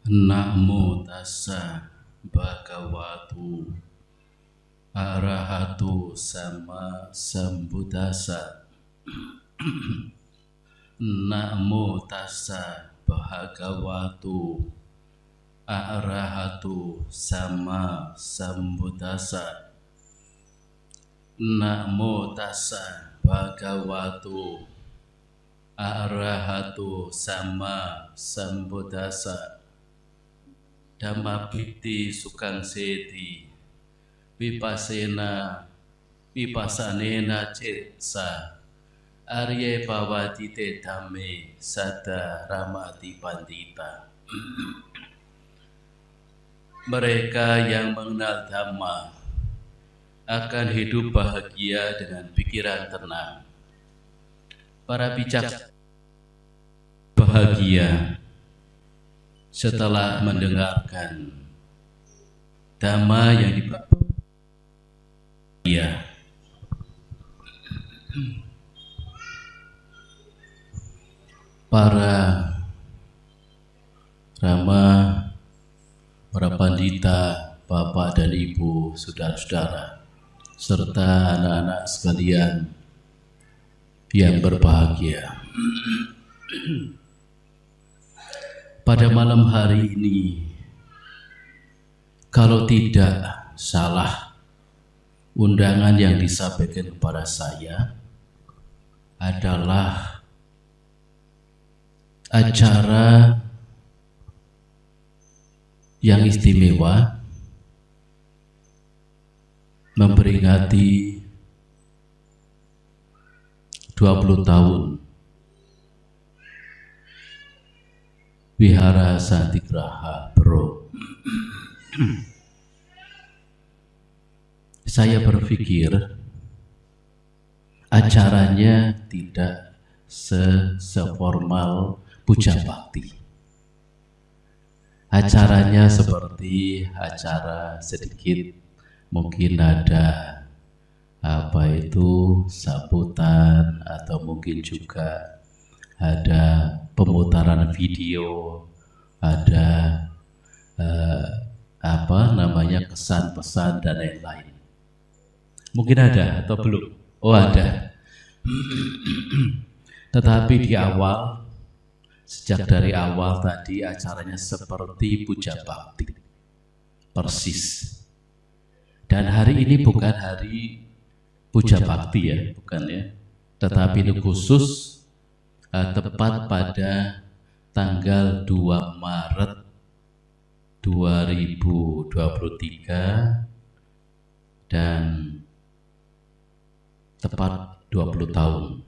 Namo tassa bhagavato arahato sama sambuddhassa. Namo tassa bhagavato arahato sama sambuddhassa. Namo tassa bhagavato arahato sama sambuddhassa. Dhamma bhikti sukang seti vipasena vipasanena cetsa arye bhavati te dhamme sada ramati pandita. Mereka yang mengenal Dhamma akan hidup bahagia dengan pikiran tenang. Para bijaksana bahagia setelah mendengarkan Dhamma yang dibaca. Para Rama, para pandita, bapak dan ibu, saudara-saudara, serta anak-anak sekalian yang berbahagia. Pada malam hari ini, kalau tidak salah, undangan yang disampaikan kepada saya adalah acara yang istimewa memperingati 20 tahun Wihara Santigraha Bro. Saya berpikir acaranya tidak seformal puja bakti. Acaranya seperti acara sedikit, mungkin ada sambutan atau mungkin juga ada pemutaran video, ada kesan-pesan dan lain-lain. Mungkin ada atau belum? Oh, ada. Tetapi di awal, sejak dari awal tadi acaranya seperti puja bakti, persis. Dan hari ini bukan hari puja bakti ya, bukan ya. Tetapi ini khusus tepat pada tanggal 2 Maret 2023 dan tepat 20 tahun.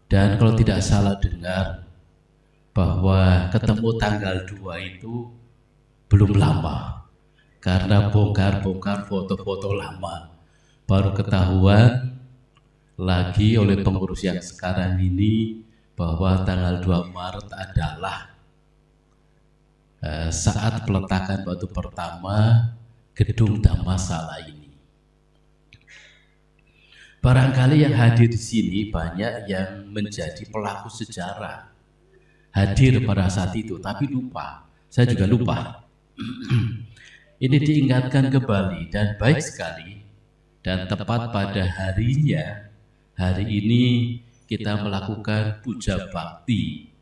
Dan kalau tidak salah dengar bahwa ketemu tanggal 2 itu belum lama, karena bongkar-bongkar foto-foto lama. Baru ketahuan lagi oleh pengurus yang sekarang ini bahwa tanggal 2 Maret adalah saat peletakan batu pertama gedung Dhammasala ini. Barangkali yang hadir di sini banyak yang menjadi pelaku sejarah, hadir pada saat itu, tapi lupa. Saya juga lupa. Ini diingatkan kembali dan baik sekali, dan tepat pada harinya. Hari ini kita melakukan puja bakti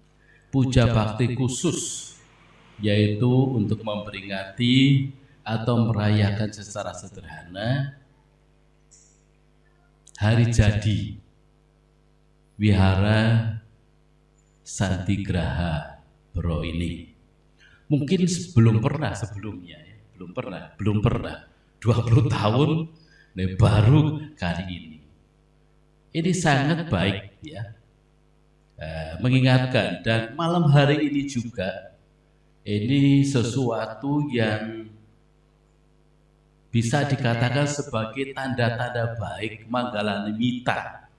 khusus, yaitu untuk memperingati atau merayakan secara sederhana hari jadi Wihara Santigraha Bro ini. Mungkin belum pernah sebelumnya, ya. belum pernah 20 tahun baru kali ini. Ini sangat baik ya, mengingatkan, dan malam hari ini juga ini sesuatu yang bisa dikatakan sebagai tanda-tanda baik Manggala Nimitta.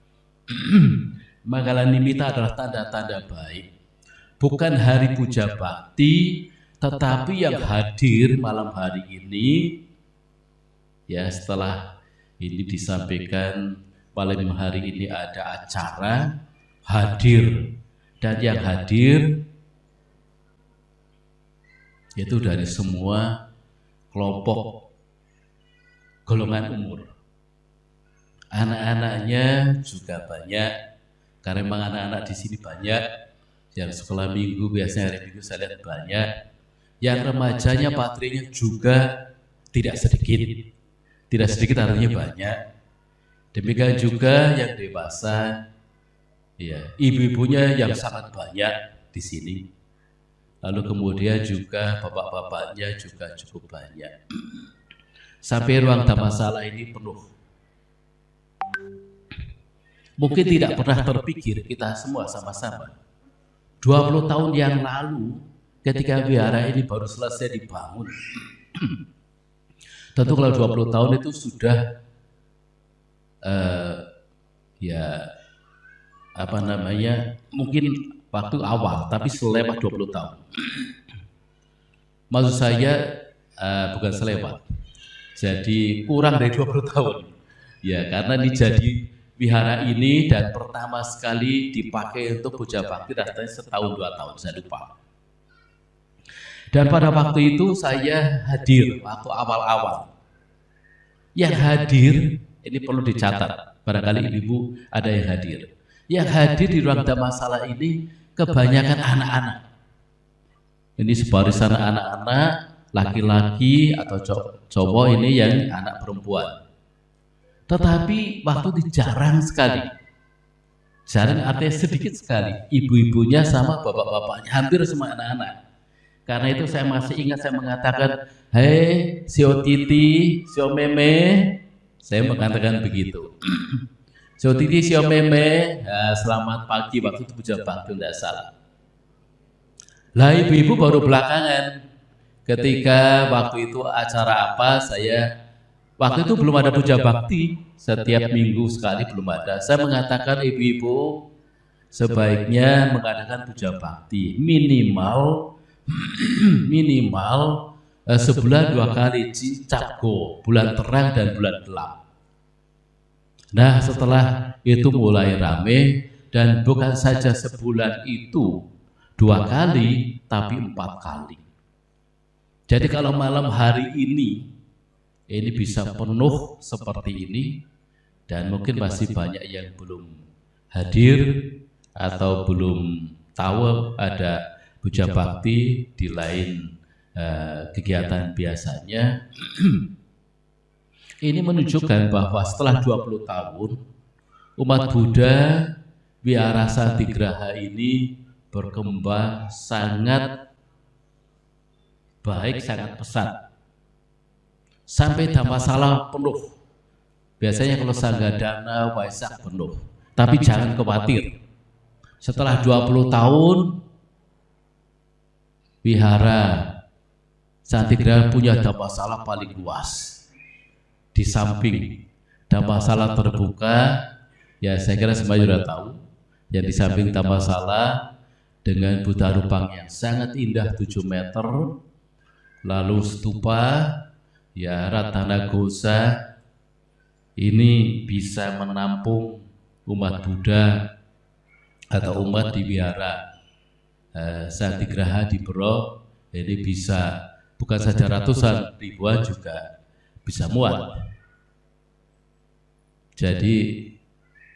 Manggala Nimitta adalah tanda-tanda baik, bukan hari puja bakti, tetapi yang hadir malam hari ini ya, setelah ini disampaikan malam hari ini ada acara hadir, dan yang hadir yaitu dari semua kelompok golongan umur. Anak-anaknya juga banyak, karena memang anak-anak di sini banyak. Yang sekolah minggu biasanya hari minggu saya lihat banyak. Yang remajanya patrinya juga tidak sedikit. Tidak sedikit artinya banyak. Demikian juga yang dewasa, ya, ibu-ibunya yang sangat banyak di sini. Lalu kemudian juga bapak-bapaknya juga cukup banyak. Sampai ruang dhammasala ini penuh. Mungkin tidak pernah terpikir kita semua sama-sama. 20 tahun yang lalu ketika wihara ini baru selesai dibangun. Tentu kalau 20 tahun itu sudah mungkin waktu awal, tapi selewat 20 tahun. Maksud saya bukan selewat, jadi kurang dari 20 tahun. Ya, karena ini jadi wihara ini dan pertama sekali dipakai untuk puja bakti rasanya setahun 2 tahun, saya lupa. Dan pada waktu itu saya hadir waktu awal-awal. Yang hadir ini perlu dicatat, barangkali ibu ada yang hadir. Yang hadir di ruang dhammasala ini kebanyakan anak-anak. Ini sebarisan anak-anak, laki-laki atau cowok ini yang anak perempuan. Tetapi waktu itu jarang sekali. Jarang artinya sedikit sekali. Ibu-ibunya sama bapak-bapaknya, hampir semua anak-anak. Karena itu saya masih ingat saya mengatakan, hei Sio Titi, Sio Meme, saya mengatakan begitu. Sio Titi, Sio Meme, ya, selamat pagi, waktu itu puja bakti tidak salah. Lah ibu-ibu baru belakangan, ketika waktu itu acara apa, waktu itu belum ada puja bakti, setiap minggu sekali belum ada. Saya mengatakan ibu-ibu sebaiknya mengadakan puja bakti minimal sebulan 2 kali, Capgo, bulan terang dan bulan gelap. Nah setelah itu mulai rame dan bukan saja sebulan itu 2 kali, tapi 4 kali. Jadi kalau malam hari ini bisa penuh seperti ini, dan mungkin masih banyak yang belum hadir atau belum tahu ada puja bakti di lain kegiatan biasanya. Ini menunjukkan bahwa setelah 20 tahun umat Buddha Wihara Santigraha ini berkembang sangat baik, sangat pesat. Sampai dhammasala penuh. Biasanya kalau Sanggadana, Waisak penuh. Tapi jangan khawatir. Setelah 20 tahun Wihara Santigraha punya dhammasala paling luas. Di samping dhammasala terbuka, ya saya kira semuanya sudah tahu, yang di samping dhammasala dengan Buddha Rupang yang sangat indah 7 meter, lalu stupa, ya Ratana Gosa, ini bisa menampung umat Buddha atau umat di Wihara Santigraha di Bro, ini bisa bukan saja ratusan, ribuan juga bisa muat. Jadi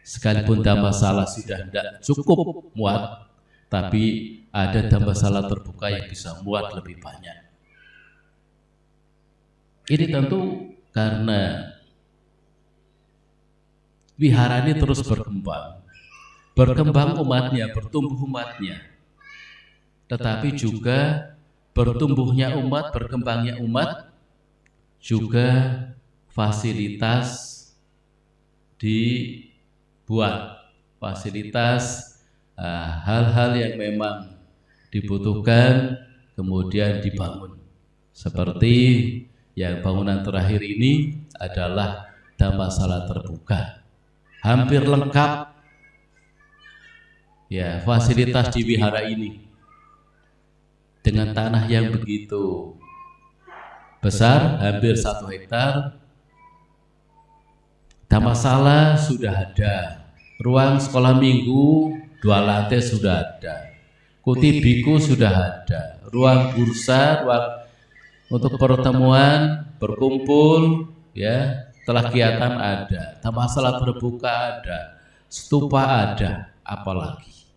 sekalipun dhammasala sudah tidak cukup muat, tapi ada dhammasala terbuka yang bisa muat lebih banyak. Ini tentu karena wihara ini terus berkembang umatnya, bertumbuh umatnya, tetapi juga bertumbuhnya umat, berkembangnya umat, juga fasilitas dibuat, fasilitas hal-hal yang memang dibutuhkan kemudian dibangun. Seperti yang bangunan terakhir ini adalah dhammasala terbuka, hampir lengkap ya fasilitas di wihara ini dengan tanah yang begitu besar, hampir 1 hektar. Dhammasala sudah ada, ruang sekolah minggu 2 lantai sudah ada, Kutibiku sudah ada, ruang bursa, ruang untuk pertemuan, berkumpul, ya, telah kegiatan ada, tempat salat terbuka ada, stupa ada, apalagi.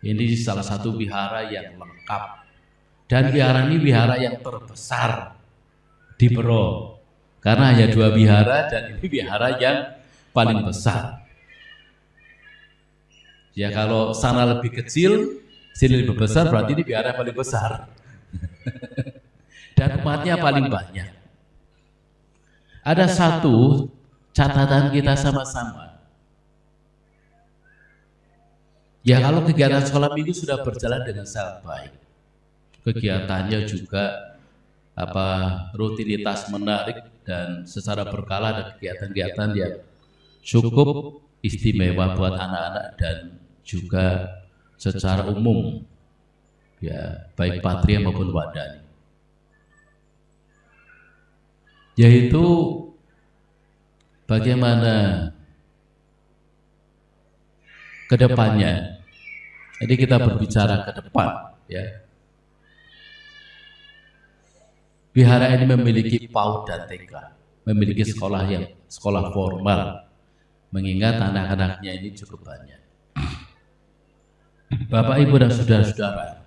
Ini salah satu wihara yang lengkap, dan wihara ini wihara yang terbesar di Bero, karena hanya 2 wihara dan ini wihara yang paling besar. Ya kalau sana lebih kecil, sini lebih besar, berarti ini wihara paling besar. Dan umatnya paling banyak. Ada satu catatan kita sama-sama. Ya kalau kegiatan sekolah minggu sudah berjalan dengan sangat baik. Kegiatannya juga rutinitas menarik dan secara berkala ada kegiatan-kegiatan yang cukup istimewa buat anak-anak dan juga secara umum, ya baik Patria maupun Wadani. Yaitu bagaimana ke depannya. Jadi kita berbicara ke depan, ya. Wihara ini memiliki PAUD dan TK, memiliki sekolah formal, mengingat anak-anaknya ini cukup banyak. Bapak, Ibu, dan saudara-saudara,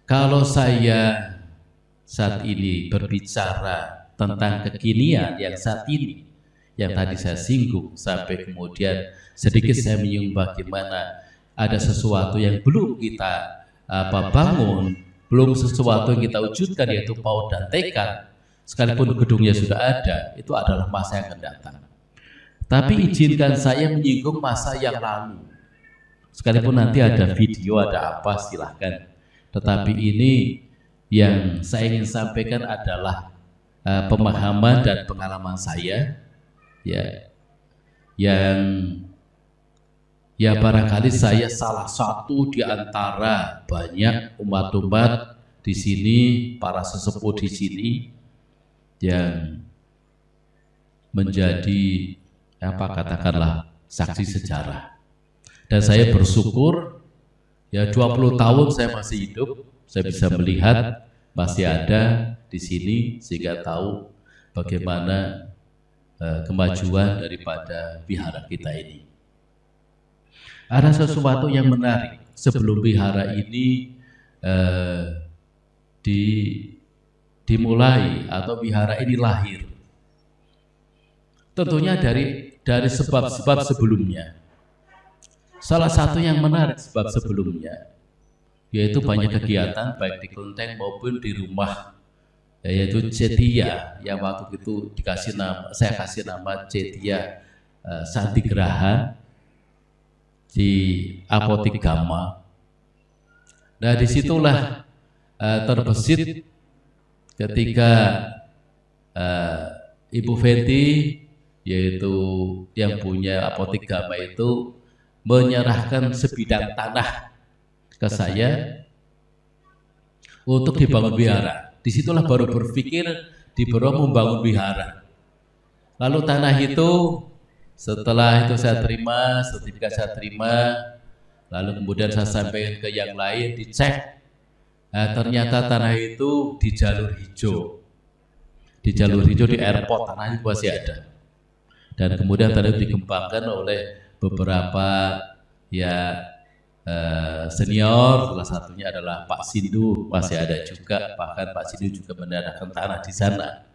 kalau saya saat ini berbicara tentang kekinian yang saat ini, yang tadi saya singgung, sampai kemudian sedikit saya menyinggung bagaimana ada sesuatu yang belum kita bangun, belum sesuatu yang kita wujudkan, yaitu PAUD dan TK, sekalipun gedungnya sudah ada, itu adalah masa yang akan datang. Tapi izinkan saya menyinggung masa yang lalu, sekalipun nanti ada video, ada apa, silahkan. Tetapi ini yang saya ingin sampaikan adalah pemahaman dan pengalaman saya, ya, yang ya barangkali saya salah satu di antara banyak umat-umat di sini, para sesepuh di sini yang menjadi katakanlah saksi sejarah. Dan saya bersyukur ya 20 tahun saya masih hidup, saya bisa melihat masih ada di sini sehingga tahu bagaimana kemajuan daripada wihara kita ini. Ada sesuatu yang menarik sebelum wihara ini dimulai atau wihara ini lahir. Tentunya dari sebab-sebab sebelumnya. Salah satu yang menarik sebab sebelumnya, yaitu banyak kegiatan baik di kelenteng maupun di rumah, yaitu Cetia, yang waktu itu saya kasih nama Cetia Santigraha di Apotik Gama. Nah disitulah terbesit ketika Ibu Fenty, yaitu yang punya Apotik Gama itu, menyerahkan sebidang tanah ke saya untuk dibangun wihara. Disitulah baru berpikir di Bero membangun wihara. Lalu tanah itu setelah itu saya terima, sertifikat saya terima, lalu kemudian saya sampaikan ke yang lain, dicek. Ternyata tanah itu di jalur hijau. Di jalur hijau di airport, tanahnya masih ada. Dan kemudian tanah itu dikembangkan oleh beberapa senior, salah satunya adalah Pak Sindu, masih ada juga, bahkan Pak Sindu juga menanahkan tanah di sana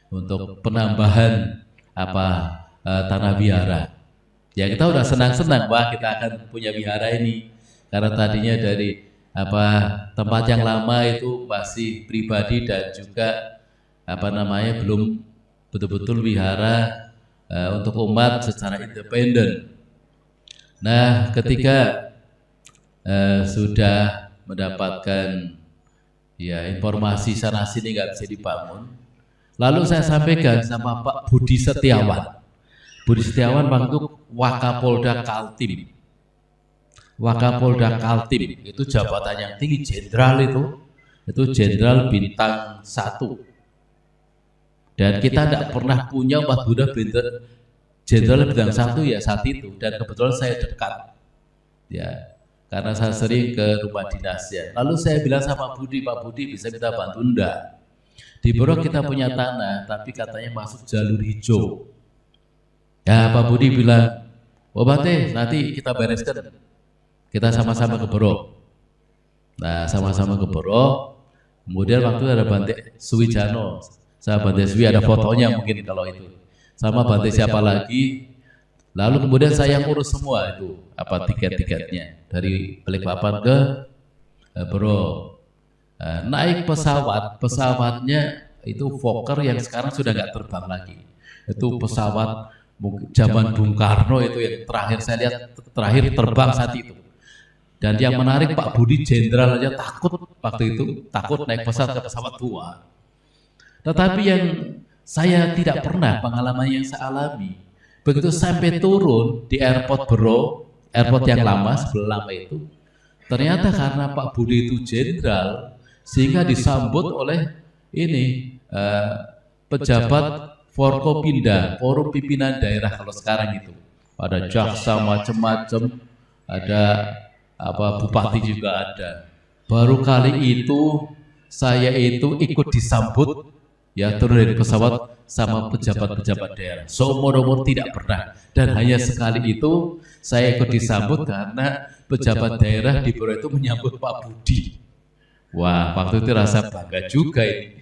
untuk penambahan tanah wihara. Ya kita udah senang-senang, wah kita akan punya wihara ini, karena tadinya dari tempat yang lama itu masih pribadi dan juga belum betul-betul wihara untuk umat secara independen. Nah, ketika sudah mendapatkan informasi sana sini nggak bisa dibangun, lalu saya sampaikan sama Pak Budi Setiawan. Budi Setiawan waktu Wakapolda Kaltim. Wakapolda Kaltim itu jabatan yang tinggi, jenderal itu jenderal bintang 1. Dan kita tidak pernah punya Pak Budi jenderal bintang 1 ya saat itu, dan kebetulan saya dekat, ya karena saya sering ke rumah dinasnya. Lalu saya bilang sama Pak Budi bisa minta bantu enggak? Di Berok kita punya tanah, tapi katanya masuk jalur hijau. Ya Pak Budi bilang, oh Bante, nanti kita bereskan, kita sama-sama ke Berok. Nah sama-sama ke Berok, kemudian waktu ada Bante Suwijano, sama Bante Suwi ada fotonya mungkin kalau itu, sama Bante siapa lagi. Lalu kemudian saya ngurus semua itu, apa tiket-tiketnya dari Balikpapan ke Berok. Naik pesawatnya itu Fokker yang sekarang sudah nggak terbang lagi. Itu pesawat zaman Bung Karno itu yang terakhir saya lihat, terakhir terbang saat itu. Dan yang menarik Pak Budi Jenderal aja takut waktu itu, takut naik pesawat tua. Tetapi yang saya tidak pernah pengalaman yang saya alami, begitu sampai turun di airport Berok, airport yang lama sebelah lama itu, ternyata karena Pak Budi itu jenderal, sehingga disambut oleh ini pejabat Forkopimda, Forum Pimpinan Daerah kalau sekarang itu. Ada jaksa macam-macam, ada bupati juga ada. Baru kali itu saya itu ikut disambut ya turun dari pesawat sama pejabat-pejabat daerah. Seumur-umur tidak pernah, dan hanya sekali itu saya ikut disambut karena pejabat daerah di Berok itu menyambut Pak Budi. Wah, waktu itu rasa bangga juga ini.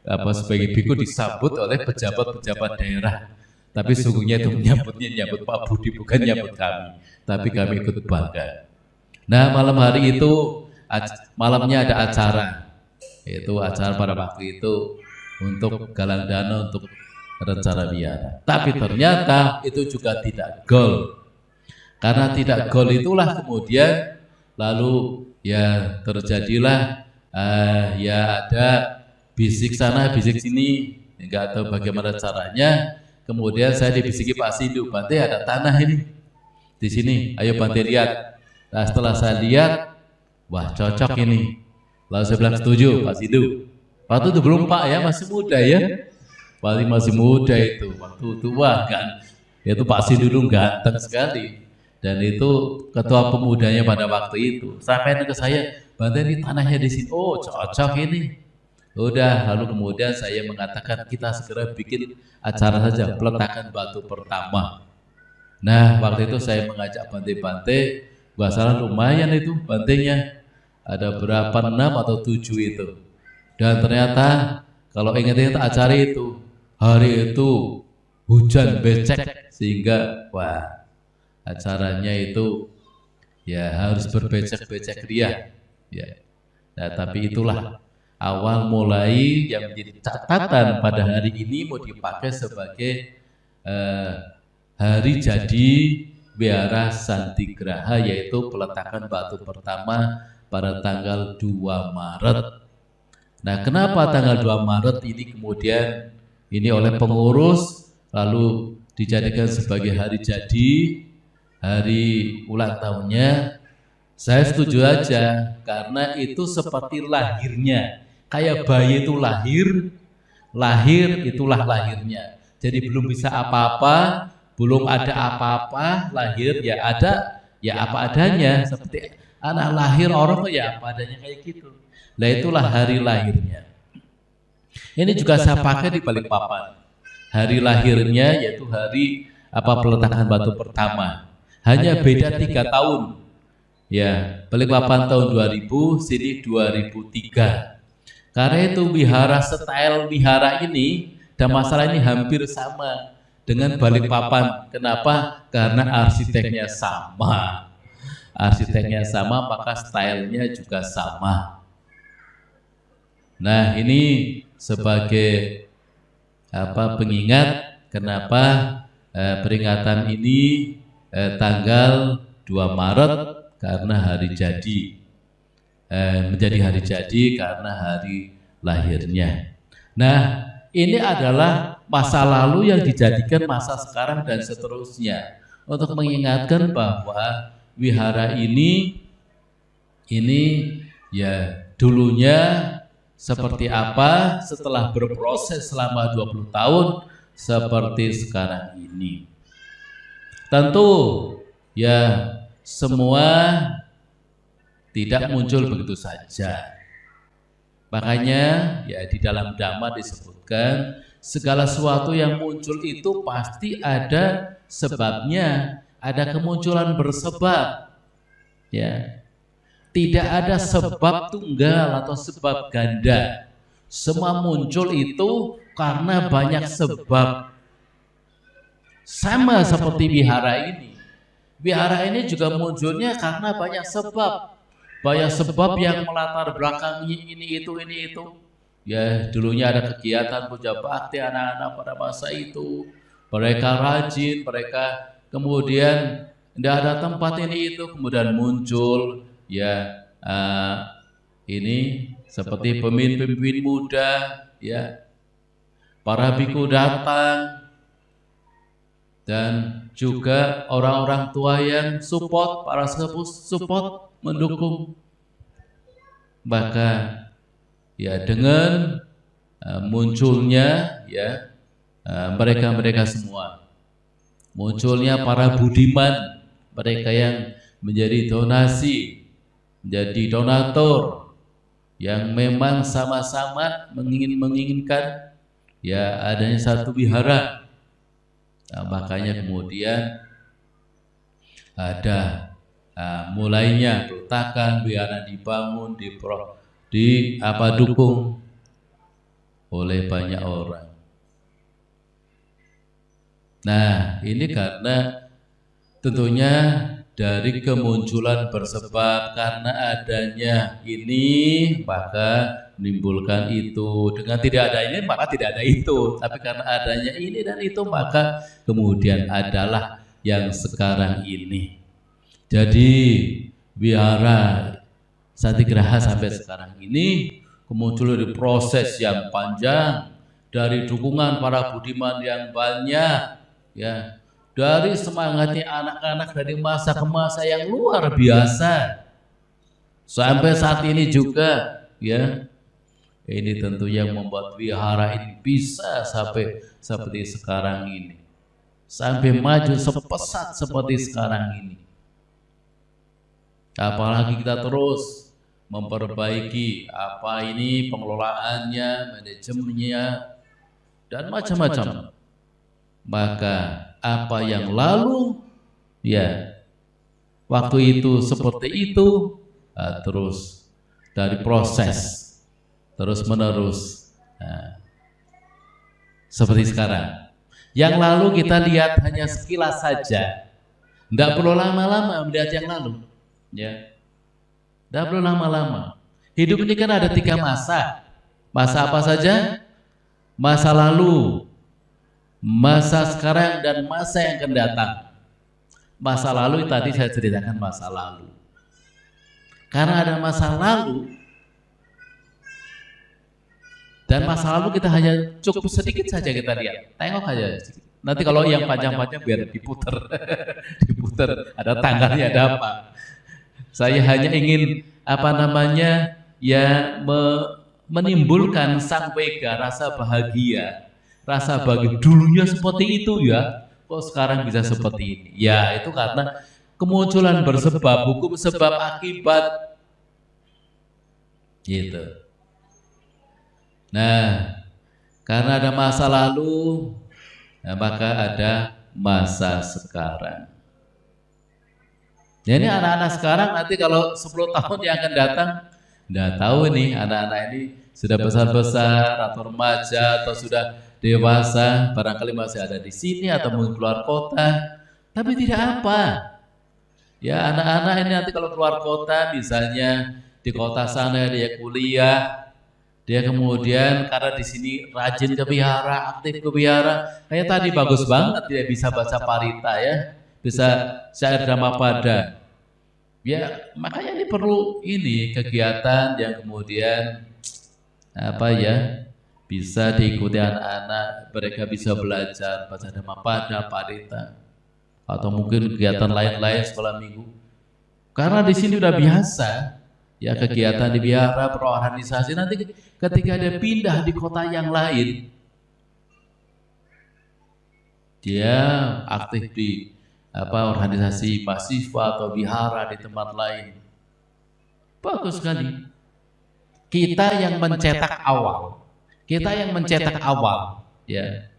Sebagai biku disambut oleh pejabat-pejabat daerah. Tapi sungguhnya itu menyambut Pak Budi, bukan menyambut kami. Tapi kami ikut bangga. Nah, malam hari itu, malamnya ada acara. Itu acara pada waktu itu untuk galang dana untuk rencana wihara. Tapi ternyata itu juga tidak gol. Karena tidak gol itulah kemudian lalu ya terjadilah ya ada bisik sana bisik sini, nggak tahu bagaimana caranya. Kemudian saya dibisiki Pak Sindu, Bante ada tanah ini di sini, ayo Bante lihat. Nah setelah saya lihat, wah cocok ini. Lalu saya bilang setuju Pak Sindu. Waktu itu belum Pak ya, masih muda ya, masih muda itu. Waktu tua kan, itu Pak Sindu dulu ganteng sekali. Dan itu ketua pemudanya pada waktu itu. Sampai ke saya, Bante ini tanahnya di sini. Oh cocok ini. Udah, lalu kemudian saya mengatakan kita segera bikin acara saja, peletakan batu pertama. Nah waktu itu saya mengajak bante-bante, gak salah lumayan itu bantenya. Ada berapa, 6 atau 7 itu. Dan ternyata kalau ingat-ingat acara itu, hari itu hujan becek sehingga wah acaranya itu ya harus berbecek-becek ria ya. Nah tapi itulah awal mulai yang menjadi catatan pada hari ini mau dipakai sebagai hari jadi Wihara Santigraha, yaitu peletakan batu pertama pada tanggal 2 Maret. Nah kenapa tanggal 2 Maret ini kemudian ini oleh pengurus lalu dijadikan sebagai hari jadi, hari ulang tahunnya? Saya setuju aja, karena itu seperti lahirnya. Kayak bayi itu lahir itulah lahirnya. Jadi belum bisa apa-apa, belum ada apa-apa, lahir ya ada, ya apa adanya. Seperti anak lahir orang ya apa adanya kayak gitu. Nah itulah hari lahirnya. Ini juga saya pakai di Balikpapan. Hari lahirnya yaitu hari peletakan batu pertama. Hanya beda 3 tahun. Ya, Balikpapan tahun 2000, sini 2003. Karena itu wihara style wihara ini dan masalah ini hampir sama dengan Balikpapan. Kenapa? Karena arsiteknya sama. Arsiteknya sama, maka stylenya juga sama. Nah, ini sebagai pengingat kenapa peringatan ini tanggal 2 Maret karena hari jadi. Menjadi hari jadi karena hari lahirnya. Nah, ini adalah masa lalu yang dijadikan masa sekarang dan seterusnya untuk mengingatkan bahwa wihara ini ya dulunya seperti apa, setelah berproses selama 20 tahun seperti sekarang ini. Tentu ya semua tidak muncul begitu saja. Makanya ya di dalam Dhamma disebutkan segala sesuatu yang muncul itu pasti ada sebabnya, ada kemunculan bersebab. Ya. Tidak ada sebab tunggal atau sebab ganda. Semua muncul itu karena banyak sebab. Sama seperti wihara ini. Wihara ini juga munculnya karena banyak sebab. Banyak sebab yang melatar belakangi ini itu. Ya, dulunya ada kegiatan puja bakti anak-anak pada masa itu. Mereka rajin, mereka kemudian tidak ada tempat ini itu, kemudian muncul ya ini seperti pemimpin-pemimpin muda, ya, para biku datang dan juga orang-orang tua yang support, para sepuh support mendukung. Maka ya dengan munculnya ya mereka-mereka semua, munculnya para budiman, mereka yang menjadi donasi, menjadi donatur, yang memang sama-sama menginginkan ya adanya satu wihara. Nah, makanya kemudian ada mulainya peletakan wihara dibangun, dukung oleh banyak orang. Nah, ini karena tentunya dari kemunculan bersebab, karena adanya ini maka menimbulkan itu. Dengan tidak ada ini maka tidak ada itu. Tapi karena adanya ini dan itu maka kemudian adalah yang sekarang ini. Jadi wihara Satigraha sampai sekarang ini kemunculan di proses yang panjang dari dukungan para budiman yang banyak, ya, dari semangatnya anak-anak dari masa ke masa yang luar biasa sampai saat ini juga, ya. Ini tentu yang membuat wihara ini bisa sampai seperti sekarang ini, sampai maju sepesat seperti sekarang ini. Apalagi kita terus memperbaiki apa ini pengelolaannya, manajemennya, dan macam-macam. Maka apa yang lalu, ya, waktu itu seperti itu, terus dari proses terus menerus, seperti sekarang. Yang lalu kita lihat hanya sekilas saja, tidak perlu lama-lama melihat yang lalu, ya. Tidak perlu lama-lama. Hidup ini kan ada 3 masa. Masa apa saja? Masa lalu, masa sekarang, dan masa yang akan datang. Masa lalu tadi saya ceritakan masa lalu. Karena ada masa lalu, dan masa lalu kita hanya cukup sedikit saja kita lihat. Tengok aja. Nanti kalau yang panjang-panjang biar diputer. Diputer, ada tanggalnya, ada apa. Saya hanya ingin ya menimbulkan sang wega rasa bahagia, rasa bahagia dulunya seperti itu, ya, kok sekarang bisa seperti ini. Ya, itu karena kemunculan bersebab, hukum sebab akibat, gitu. Nah, karena ada masa lalu, maka ada masa sekarang. Jadi anak-anak sekarang nanti kalau 10 tahun yang akan datang, nggak tahu nih anak-anak ini sudah besar-besar atau remaja atau sudah dewasa, barangkali masih ada di sini atau mungkin keluar kota, tapi tidak apa. Ya, anak-anak ini nanti kalau keluar kota, misalnya di kota sana dia kuliah, dia kemudian karena di sini rajin ke wihara, aktif ke wihara, kayak tadi bagus banget dia bisa baca parita, ya, bisa syair Dhammapada. Ya, makanya ini perlu kegiatan yang kemudian bisa diikuti anak-anak, mereka bisa belajar baca Dhammapada, parita, atau mungkin kegiatan lain-lain sekolah minggu. Karena di sini udah biasa, ya, kegiatan di wihara, berorganisasi. Nanti ketika dia pindah di kota yang lain, dia aktif di organisasi mahasiswa atau wihara di tempat lain. Bagus sekali. Kita yang mencetak awal. Kita yang mencetak awal, ya.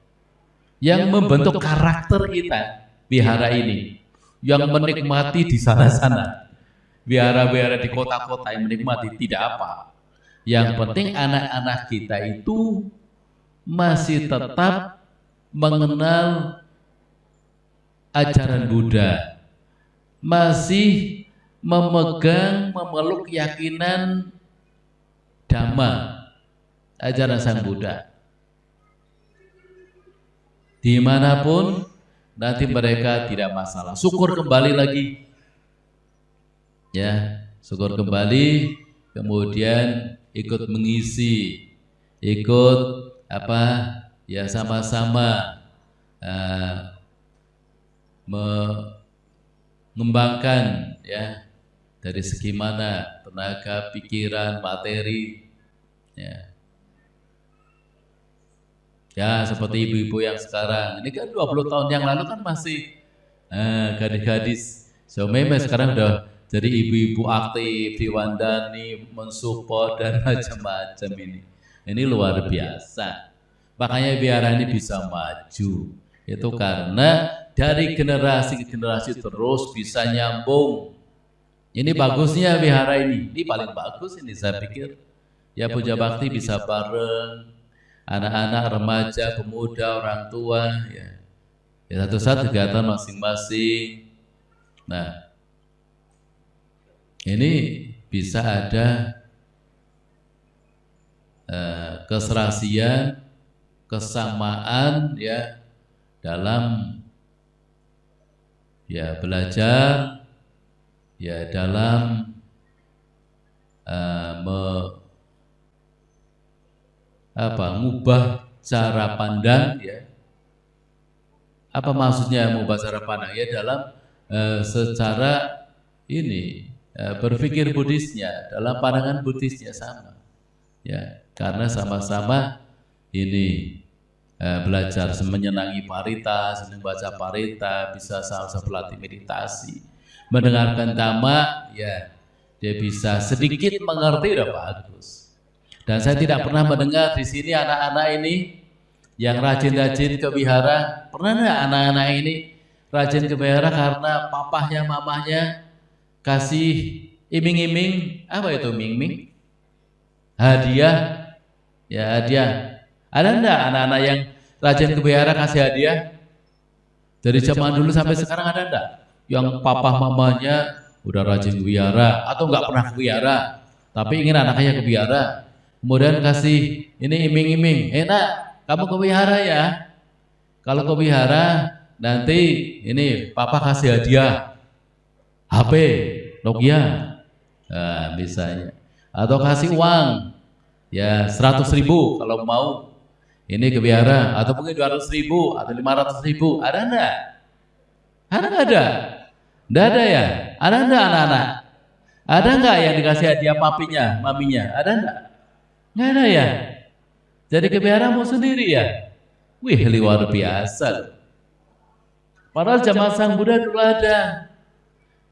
Yang membentuk karakter kita wihara ini. Yang menikmati di sana-sana. Wihara-wihara di kota-kota yang menikmati tidak apa. Yang penting anak-anak kita itu masih tetap mengenal ajaran Buddha, masih memeluk keyakinan Dhamma, ajaran Sang Buddha. Dimanapun nanti mereka tidak masalah. Syukur kembali lagi, ya, syukur kembali, kemudian ikut mengisi, ikut apa, ya sama-sama mengembangkan, ya, dari segi mana tenaga, pikiran, materi, ya. Ya seperti ibu-ibu yang sekarang, ini kan 20 tahun yang lalu kan masih gadis-gadis. So memang sekarang udah jadi ibu-ibu aktif, diwandani, mensupport dan macam-macam ini. Ini luar biasa. Makanya wihara ini bisa maju. Itu karena dari generasi ke generasi terus bisa nyambung. Ini bagusnya wihara ini. Ini paling bagus ini saya pikir. Ya puja bakti bisa bareng. Anak-anak, remaja, pemuda, orang tua, ya, satu-satu kegiatan masing-masing. Nah, ini bisa ada keserasian, kesamaan, ya, dalam, ya, belajar, ya, dalam ngubah cara pandang, ya. Apa maksudnya mengubah cara pandang? Ya dalam secara ini berpikir Buddhisnya, dalam pandangan Buddhisnya sama, ya, karena sama-sama ini belajar menyenangi parita, senang baca parita, bisa sama-sama berlatih meditasi, mendengarkan dhamma, ya, dia bisa sedikit mengerti, udah bagus. Dan saya tidak pernah mendengar di sini anak-anak ini yang rajin-rajin ke wihara. Pernah nggak anak-anak ini rajin ke wihara karena papahnya, mamahnya kasih iming-iming? Apa itu iming-iming? Hadiah, ya, hadiah. Ada enggak anak-anak yang rajin ke wihara kasih hadiah? Dari zaman dulu sampai sekarang ada enggak? Yang papah mamanya udah rajin ke wihara atau enggak pernah ke wihara, tapi ingin anaknya ke wihara. Kemudian kasih ini iming-iming, nak, kamu ke wihara ya. Kalau ke wihara nanti ini papa kasih hadiah HP Nokia, nah, misalnya. Atau kasih uang, ya 100.000 kalau mau ini ke wihara, atau mungkin 200.000 atau 500.000. Ada enggak? Ada enggak ada? Enggak ada ya? Ada enggak anak-anak? Ada enggak yang dikasih hadiah papinya, maminya? Ada enggak? Nggak ada ya? Jadi ke wihara mau sendiri ya? Wih, luar biasa. Padahal zaman Sang Buddha dulu ada.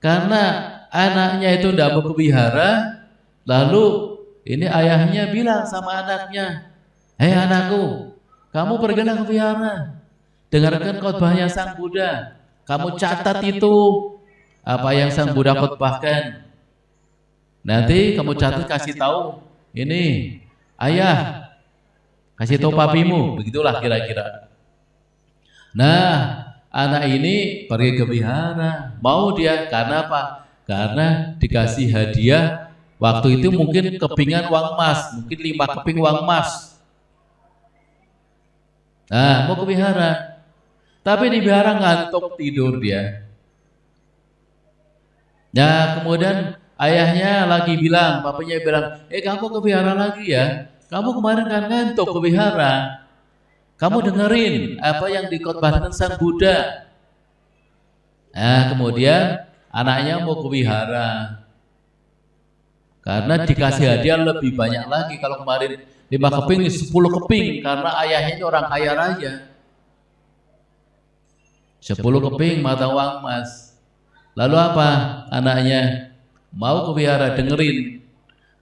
Karena anaknya itu tidak mau ke wihara, lalu ini ayahnya bilang sama anaknya, hei anakku, kamu pergilah ke wihara, dengarkan khotbahnya Sang Buddha, kamu catat itu apa yang Sang Buddha khotbahkan. Nanti kamu catat, kasih tahu ini ayah, kasih tahu papimu, begitulah kira-kira. Nah, anak ini pergi ke wihara, mau dia, karena apa? Karena dikasih hadiah, waktu itu mungkin kepingan uang emas, mungkin 5 keping uang emas. Nah, mau ke wihara, tapi di wihara ngantuk tidur dia. Nah, kemudian ayahnya lagi bilang, papanya bilang, kamu ke wihara lagi ya? Kamu kemarin kan ngantuk ke wihara. Kamu dengerin apa yang dikhotbahkan Sang Buddha. Nah, kemudian anaknya mau ke wihara. Karena dikasih hadiah lebih banyak lagi. Kalau kemarin 5 keping, 10 keping. Karena ayahnya ini orang kaya raya. 10 keping mata uang emas. Lalu apa anaknya? mau ke wihara dengerin,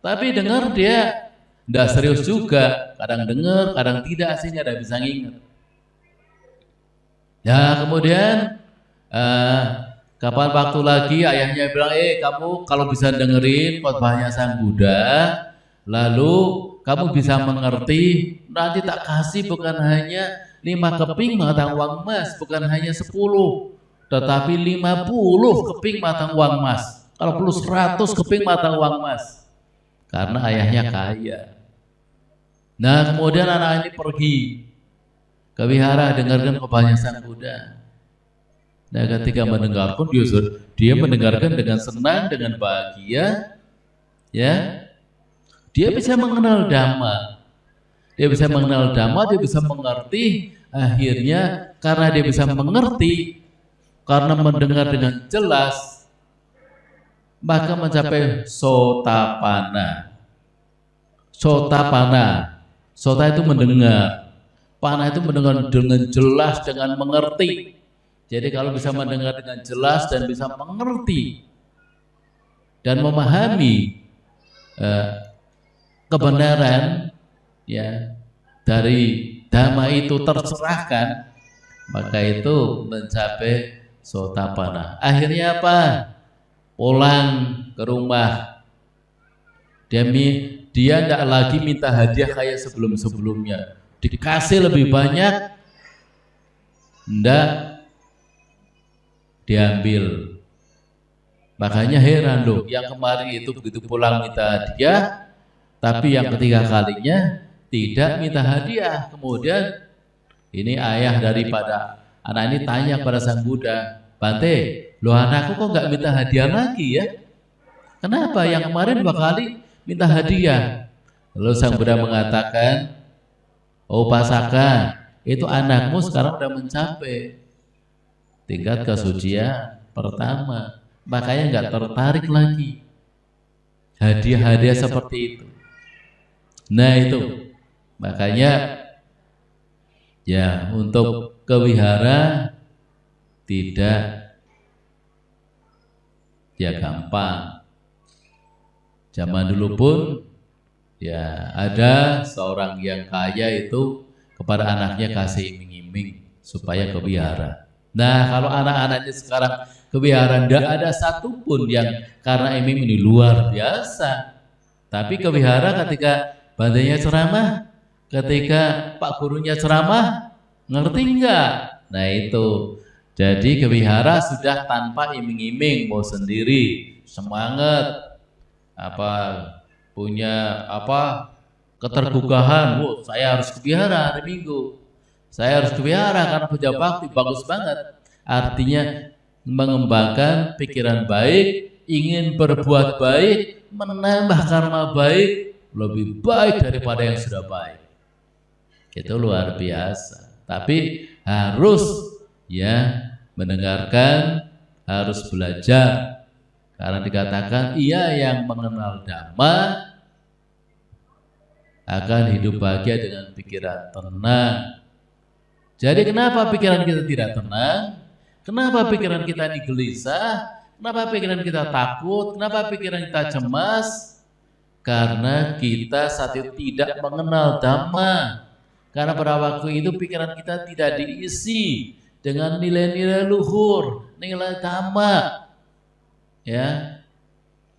tapi dengar dia tidak serius juga, kadang dengar, kadang tidak, sehingga tidak bisa nginget. Ya kemudian kapan waktu lagi ayahnya bilang, kamu kalau bisa dengerin khotbahnya Sang Buddha, lalu kamu bisa mengerti, nanti tak kasih bukan hanya 5 keping mata uang emas, bukan hanya 10, tetapi 50 keping mata uang emas. Kalau perlu 100 keping mata uang emas. Karena ayahnya kaya. Nah kemudian anak ini pergi ke wihara dengarkan khotbahnya Sang Buddha. Nah ketika mendengarkan, dia mendengarkan dengan senang, dengan bahagia, ya. Dia bisa mengenal Dhamma. Dia bisa mengenal Dhamma, dia bisa mengerti. Akhirnya karena dia bisa mengerti, karena mendengar dengan jelas, maka mencapai sotapana. Sotapana. Sota itu mendengar. Pana itu mendengar dengan jelas, dengan mengerti. Jadi kalau bisa mendengar dengan jelas dan bisa mengerti dan memahami kebenaran, ya, dari Dhamma itu tercerahkan, maka itu mencapai sotapana. Akhirnya apa? Pulang ke rumah. Dia tidak lagi minta hadiah kayak sebelum-sebelumnya. Dikasih lebih banyak, enggak diambil. Makanya heran loh, yang kemarin itu begitu pulang minta hadiah, tapi yang ketiga kalinya tidak minta hadiah. Kemudian ini ayah daripada anak ini tanya pada Sang Buddha, Bante, loh anakku kok nggak minta hadiah lagi ya? Kenapa? Yang kemarin 2 kali minta hadiah. Lalu Sang Buddha mengatakan, oh Pasaka, itu anakmu sekarang sudah mencapai tingkat kesucian pertama, makanya nggak tertarik lagi hadiah-hadiah seperti itu. Nah itu, makanya ya untuk ke wihara tidak ya gampang. Zaman dulu pun ya ada seorang yang kaya itu kepada anaknya kasih iming-iming supaya ke wihara. Nah kalau anak-anaknya sekarang ke wihara tidak ada satupun yang karena iming ini luar biasa. Tapi ke wihara ketika bantenya ceramah, ketika pak gurunya ceramah, ngerti enggak? Nah itu, jadi ke wihara sudah tanpa iming-iming, mau sendiri, semangat, punya ketergugahan, saya harus ke wihara hari Minggu, saya harus ke wihara karena puja bakti, bagus banget. Artinya mengembangkan pikiran baik, ingin berbuat baik, menambah karma baik, lebih baik daripada yang sudah baik. Itu luar biasa. Tapi harus ya mendengarkan, harus belajar. Karena dikatakan ia yang mengenal Dhamma akan hidup bahagia dengan pikiran tenang. Jadi kenapa pikiran kita tidak tenang? Kenapa pikiran kita ini gelisah? Kenapa pikiran kita takut? Kenapa pikiran kita cemas? Karena kita saat itu tidak mengenal Dhamma. Karena pada waktu itu pikiran kita tidak diisi dengan nilai-nilai luhur, nilai Dhamma. Ya.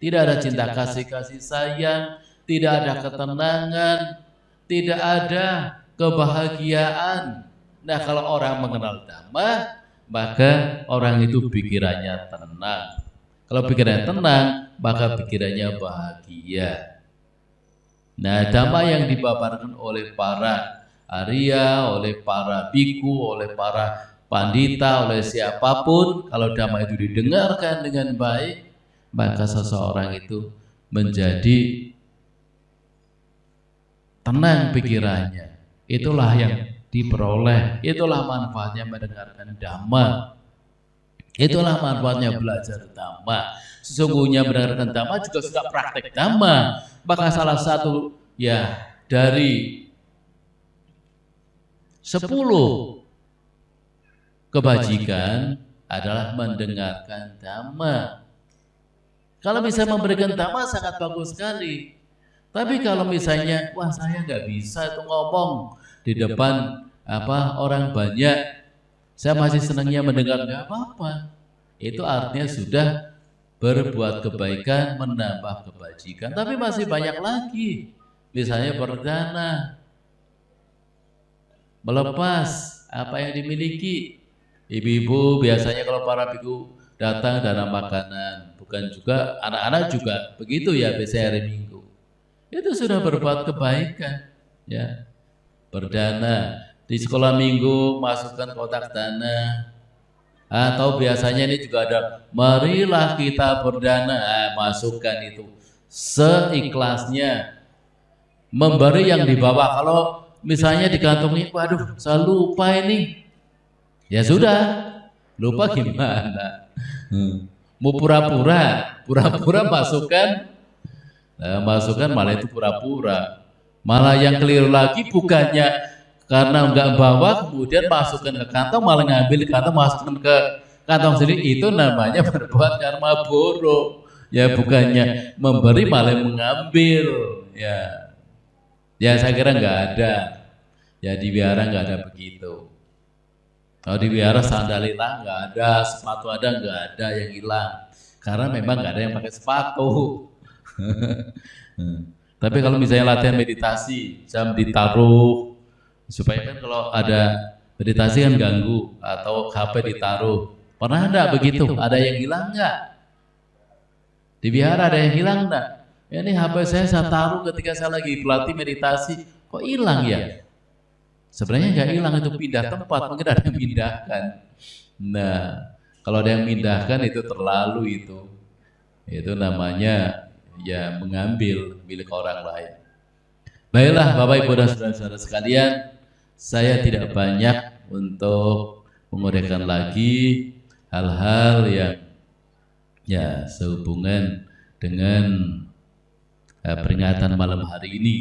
Tidak ada cinta kasih sayang, tidak ada ketenangan, tidak ada kebahagiaan. Nah, kalau orang mengenal Dhamma, maka orang itu pikirannya tenang. Kalau pikirannya tenang, maka pikirannya bahagia. Nah, Dhamma yang dipaparkan oleh para Arya, oleh para biku, oleh para pandita, oleh siapapun, kalau Dhamma itu didengarkan dengan baik, maka seseorang itu menjadi tenang pikirannya. Itulah yang diperoleh, itulah manfaatnya mendengarkan Dhamma. Itulah manfaatnya belajar Dhamma. Sesungguhnya mendengarkan Dhamma juga sudah praktek Dhamma. Maka salah satu ya dari 10 kebajikan adalah mendengarkan Dhamma. Kalau bisa memberikan dhamma sangat bagus sekali. Tapi kalau misalnya, wah saya nggak bisa itu ngomong di depan orang banyak, saya masih senangnya mendengar, nggak apa-apa. Itu artinya sudah berbuat kebaikan, menambah kebajikan. Tapi masih banyak lagi. Misalnya berdana, melepas apa yang dimiliki. Ibu-ibu biasanya kalau para biku datang dana makanan, bukan juga anak-anak juga begitu ya biasanya hari Minggu. Itu sudah berbuat kebaikan, ya. Berdana di sekolah minggu masukkan kotak dana. Atau biasanya ini juga ada, marilah kita berdana, masukkan itu seikhlasnya. Memberi yang di bawah. Kalau misalnya dikantongi, waduh saya lupa ini, ya sudah, lupa gimana? Mau pura-pura masukkan, masukkan malah itu pura-pura. Malah yang keliru lagi bukannya karena enggak bawa kemudian masukkan ke kantong, malah ngambil kantong masukkan ke kantong sendiri, itu namanya berbuat karma buruk. Ya bukannya memberi malah mengambil, ya. Ya saya kira enggak ada. Ya di wihara enggak ada begitu. Kalau di wihara sandal hilang enggak ada, sepatu ada enggak ada yang hilang. Karena memang enggak ada yang pakai sepatu. Tapi kalau misalnya latihan meditasi, jam ditaruh, supaya kan kalau ada meditasi kan ganggu, atau HP ditaruh. Pernah enggak begitu? Ada yang hilang enggak? Di wihara ada yang hilang enggak? Ya, ini HP saya taruh ketika saya lagi pelatih meditasi, kok hilang ya? Sebenarnya nggak hilang, itu pindah tempat, mungkin ada yang pindahkan. Nah, kalau ada yang pindahkan itu terlalu itu namanya ya mengambil milik orang lain. Baiklah Bapak Ibu dan saudara-saudara sekalian, saya tidak banyak untuk menguraikan lagi hal-hal yang ya sehubungan dengan peringatan malam hari ini.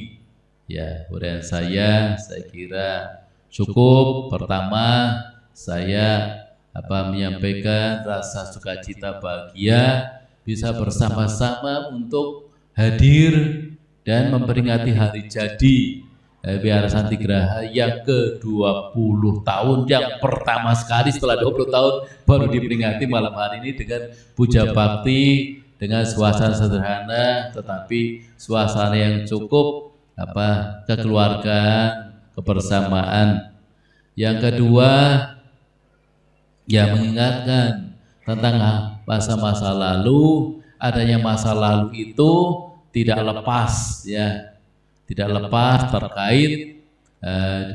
Ya, uraian saya kira cukup. Pertama, saya menyampaikan rasa sukacita bahagia bisa bersama-sama untuk hadir dan memperingati hari jadi Wihara Santigraha yang ke-20 tahun, yang pertama sekali setelah 20 tahun baru diperingati malam hari ini dengan puja bakti, dengan suasana sederhana tetapi suasana yang cukup kekeluargaan, kebersamaan. Yang kedua, ya mengingatkan tentang masa-masa lalu. Adanya masa lalu itu tidak lepas, ya, tidak lepas terkait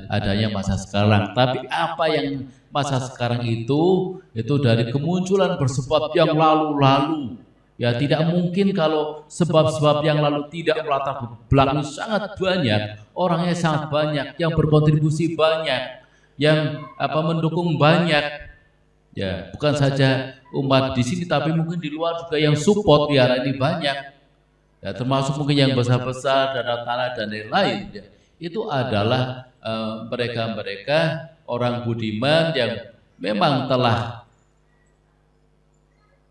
adanya masa sekarang. Tapi apa yang masa sekarang itu dari kemunculan bersebab yang lalu-lalu. Ya tidak mungkin kalau sebab-sebab yang lalu tidak melatar belakang sangat banyak, orangnya sangat banyak, yang berkontribusi banyak, yang mendukung banyak. Ya bukan saja umat di sini, tapi mungkin di luar juga yang support wihara ini banyak. Ya termasuk mungkin yang besar-besar, dana tanah dan lain-lain. Ya, itu adalah mereka-mereka orang budiman yang memang telah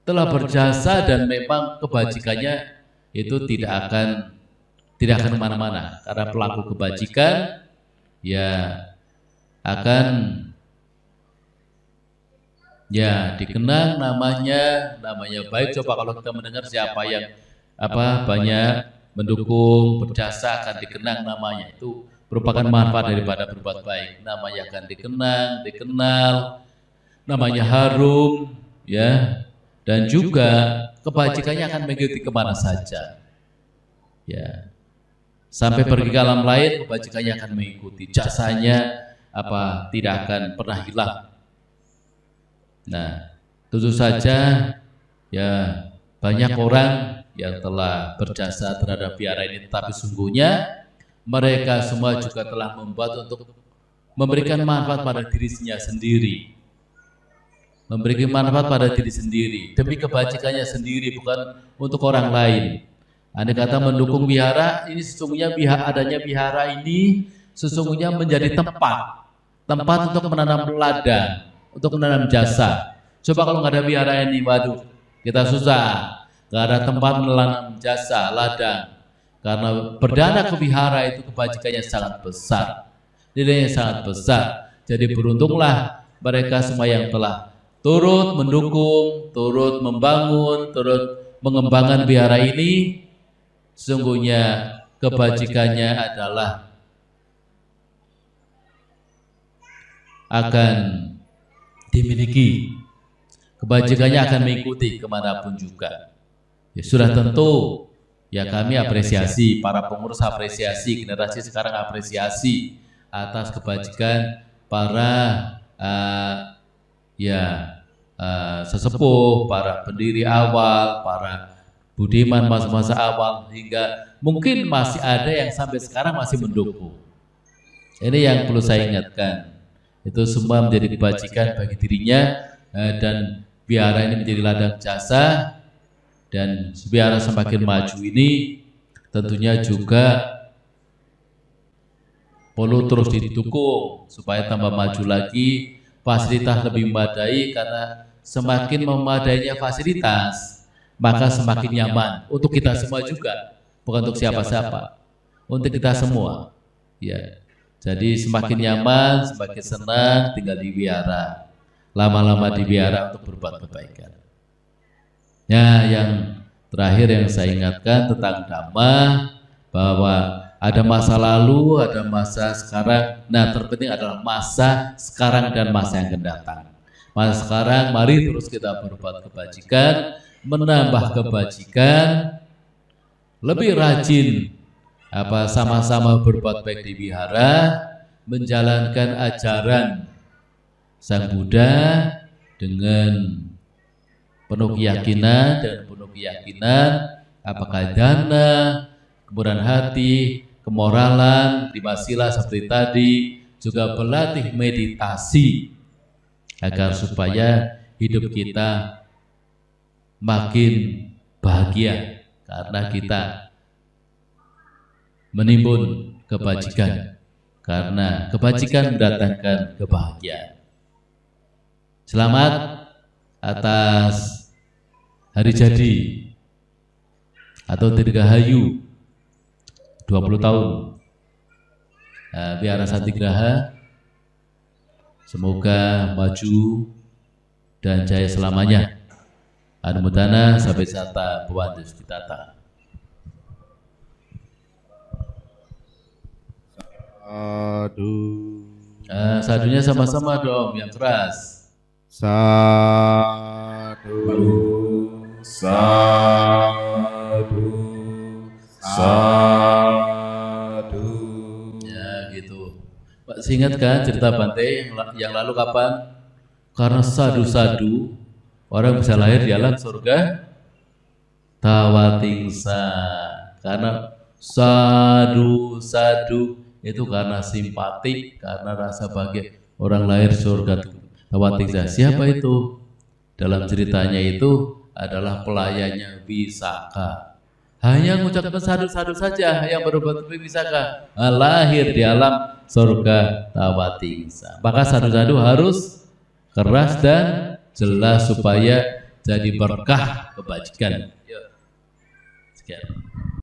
berjasa dan memang kebajikannya itu tidak akan kemana-mana, karena pelaku kebajikan ya akan ya dikenang namanya baik. Coba kalau kita mendengar siapa yang banyak mendukung berjasa akan dikenang namanya, itu merupakan manfaat daripada berbuat baik. Namanya akan dikenal, namanya harum, ya. Dan juga kebajikannya akan mengikuti kemana saja, ya, sampai pergi ke alam lain kebajikannya akan mengikuti, jasanya tidak akan pernah hilang. Nah, tentu saja ya banyak orang yang telah berjasa terhadap wihara ini, tetapi sungguhnya mereka semua juga telah membuat untuk memberikan manfaat pada dirinya sendiri. Memberikan manfaat pada diri sendiri demi kebajikannya sendiri, bukan untuk orang lain. Andai kata mendukung wihara ini, sesungguhnya adanya wihara ini sesungguhnya menjadi tempat untuk menanam ladang, untuk menanam jasa. Coba kalau nggak ada wihara ini, waduh, kita susah. nggak ada tempat menanam jasa, ladang. Karena berdana ke wihara itu kebajikannya sangat besar, nilainya sangat besar. Jadi beruntunglah mereka semua yang telah turut mendukung, turut membangun, turut mengembangkan wihara ini. Sesungguhnya kebajikannya adalah akan dimiliki, kebajikannya akan mengikuti kemanapun juga. Ya sudah tentu, ya kami apresiasi, para pengurus apresiasi, generasi sekarang apresiasi atas kebajikan para sesepuh, para pendiri awal, para budiman masa-masa awal, hingga mungkin masih ada yang sampai sekarang masih mendukung. Ini yang perlu saya ingatkan. Itu semua menjadi kebajikan bagi dirinya, dan wihara ini menjadi ladang jasa. Dan wihara semakin maju ini tentunya juga perlu terus didukung supaya tambah maju lagi, fasilitas lebih memadai, karena semakin memadainya fasilitas maka semakin nyaman untuk kita semua juga, bukan untuk siapa-siapa, untuk kita semua. Ya, jadi semakin nyaman, semakin senang tinggal di wihara, lama-lama di wihara untuk berbuat kebaikan. Ya, yang terakhir yang saya ingatkan tentang Dhamma, bahwa ada masa lalu, ada masa sekarang. Nah, terpenting adalah masa sekarang dan masa yang akan datang. Masa sekarang, mari terus kita berbuat kebajikan, menambah kebajikan, lebih rajin, sama-sama berbuat baik di wihara, menjalankan ajaran Sang Buddha dengan penuh keyakinan apakah dana, kemurahan hati, kemoralan, lima sila seperti tadi, juga berlatih meditasi agar supaya hidup kita makin bahagia karena kita menimbun kebajikan, karena kebajikan mendatangkan kebahagiaan. Selamat atas hari jadi atau Dirgahayu 20 tahun Wihara Santigraha. Semoga maju dan jaya selamanya. Anumodana sampai sata bhavantu sukhitata. Sadu. Sadunya sama-sama dong, yang keras. Sadu, sadu, sadu. Ya gitu. Pak, ingat kan cerita Bante yang lalu kapan? Karena sadu-sadu orang bisa lahir di alam surga Tawatingsa. Karena sadu-sadu itu karena simpatik, karena rasa bahagia orang lahir surga Tawatingsa. Siapa itu? Dalam ceritanya itu adalah pelayannya Wisaka. Hanya mengucapkan sadu-sadu saja yang berbuat Wisaka lahir di alam surga Tawatingsa. Maka sadu-sadu harus keras dan jelas supaya jadi berkah kebajikan. Sekian.